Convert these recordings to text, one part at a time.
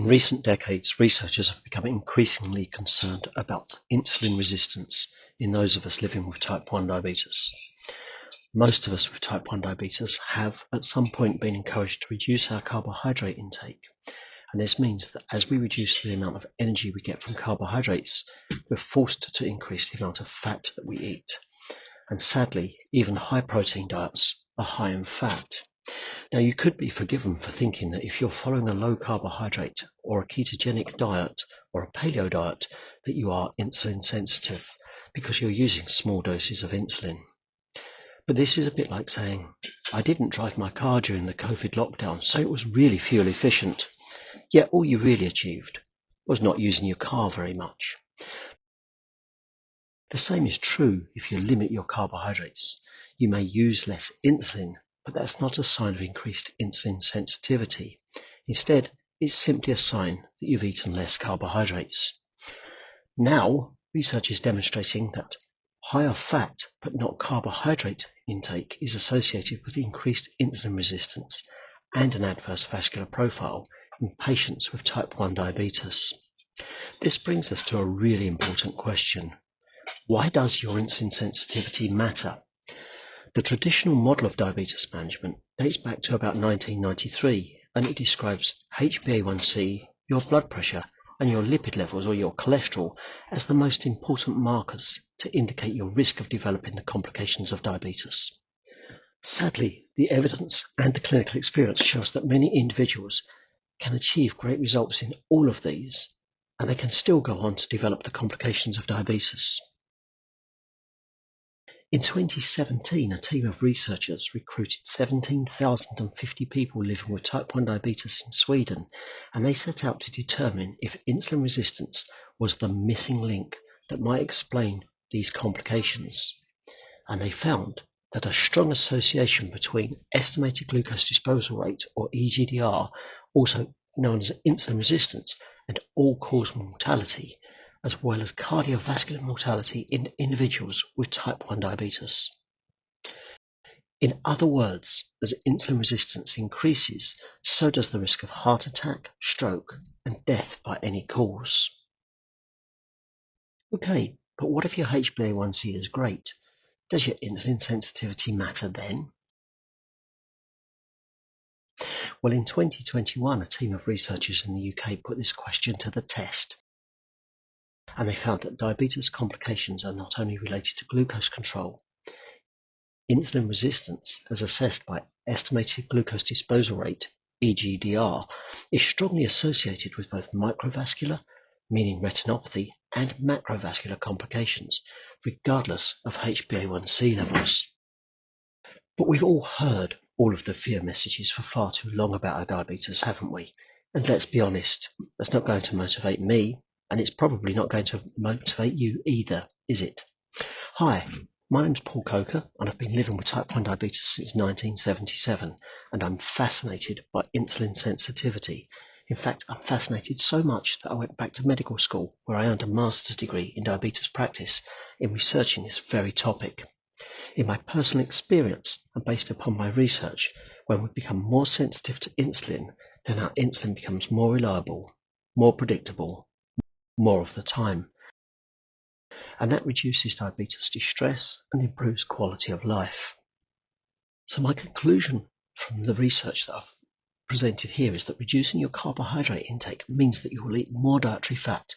In recent decades, researchers have become increasingly concerned about insulin resistance in those of us living with type 1 diabetes. Most of us with type 1 diabetes have at some point been encouraged to reduce our carbohydrate intake, and this means that as we reduce the amount of energy we get from carbohydrates, we're forced to increase the amount of fat that we eat. And sadly, even high protein diets are high in fat. Now, you could be forgiven for thinking that if you're following a low carbohydrate or a ketogenic diet or a paleo diet, that you are insulin sensitive because you're using small doses of insulin. But this is a bit like saying, I didn't drive my car during the COVID lockdown, so it was really fuel efficient. Yet all you really achieved was not using your car very much. The same is true if you limit your carbohydrates. You may use less insulin, but that's not a sign of increased insulin sensitivity. Instead, it's simply a sign that you've eaten less carbohydrates. Now, research is demonstrating that higher fat but not carbohydrate intake is associated with increased insulin resistance and an adverse vascular profile in patients with type 1 diabetes. This brings us to a really important question. Why does your insulin sensitivity matter? The traditional model of diabetes management dates back to about 1993, and it describes HbA1c, your blood pressure, and your lipid levels or your cholesterol as the most important markers to indicate your risk of developing the complications of diabetes. Sadly, the evidence and the clinical experience shows that many individuals can achieve great results in all of these, and they can still go on to develop the complications of diabetes. In 2017, a team of researchers recruited 17,050 people living with type 1 diabetes in Sweden, and they set out to determine if insulin resistance was the missing link that might explain these complications. And they found that a strong association between estimated glucose disposal rate, or EGDR, also known as insulin resistance, and all-cause mortality, as well as cardiovascular mortality in individuals with type 1 diabetes. In other words, as insulin resistance increases, so does the risk of heart attack, stroke, and death by any cause. Okay, but what if your HbA1c is great? Does your insulin sensitivity matter then? Well, in 2021, a team of researchers in the UK put this question to the test. And they found that diabetes complications are not only related to glucose control. Insulin resistance, as assessed by estimated glucose disposal rate, EGDR, is strongly associated with both microvascular, meaning retinopathy, and macrovascular complications, regardless of HbA1c levels. But we've all heard all of the fear messages for far too long about our diabetes, haven't we? And let's be honest, that's not going to motivate me. And it's probably not going to motivate you either, is it? Hi, my name's Paul Coker, and I've been living with type 1 diabetes since 1977, and I'm fascinated by insulin sensitivity. In fact, I'm fascinated so much that I went back to medical school, where I earned a master's degree in diabetes practice in researching this very topic. In my personal experience, and based upon my research, when we become more sensitive to insulin, then our insulin becomes more reliable, more predictable, more of the time, and that reduces diabetes distress and improves quality of life. So my conclusion from the research that I've presented here is that reducing your carbohydrate intake means that you will eat more dietary fat,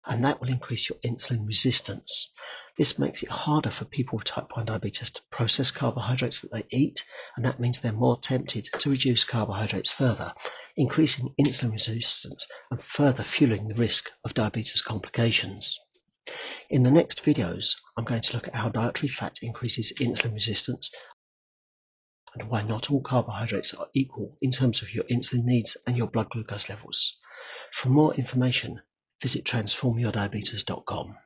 and that will increase your insulin resistance. This makes it harder for people with type 1 diabetes to process carbohydrates that they eat, and that means they're more tempted to reduce carbohydrates further, increasing insulin resistance and further fueling the risk of diabetes complications. In the next videos, I'm going to look at how dietary fat increases insulin resistance and why not all carbohydrates are equal in terms of your insulin needs and your blood glucose levels. For more information, visit transformyourdiabetes.com.